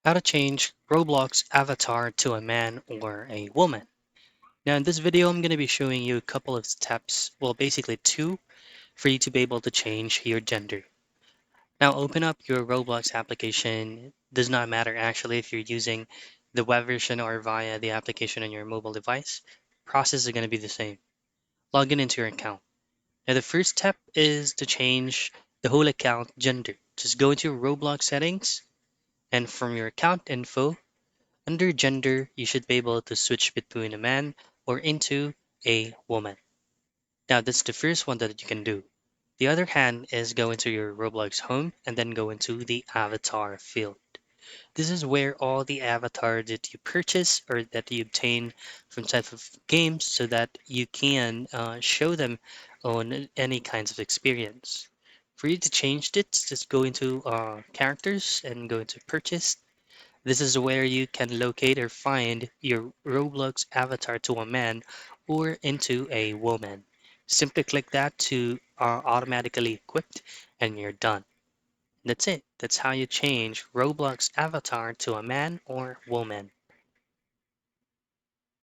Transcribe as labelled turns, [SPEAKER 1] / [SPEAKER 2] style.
[SPEAKER 1] How to change Roblox avatar to a man or a woman. Now in this video, I'm going to be showing you a couple of steps, well basically two, for you to be able to change your gender. Now open up your Roblox application. Does not matter actually if you're using the web version or via the application on your mobile device. Process is going to be the same. Log in into your account. Now the first step is to change the whole account gender. Just go into Roblox settings and from your account info, under gender, you should be able to switch between a man or into a woman. Now, that's the first one that you can do. The other hand is go into your Roblox home and then go into the avatar field. This is where all the avatars that you purchase or that you obtain from type of games so that you can show them on any kinds of experience. For you to change this, just go into characters and go into purchase. This is where you can locate or find your Roblox avatar to a man or into a woman. Simply click that to automatically equipped and you're done. That's it. That's how you change Roblox avatar to a man or woman.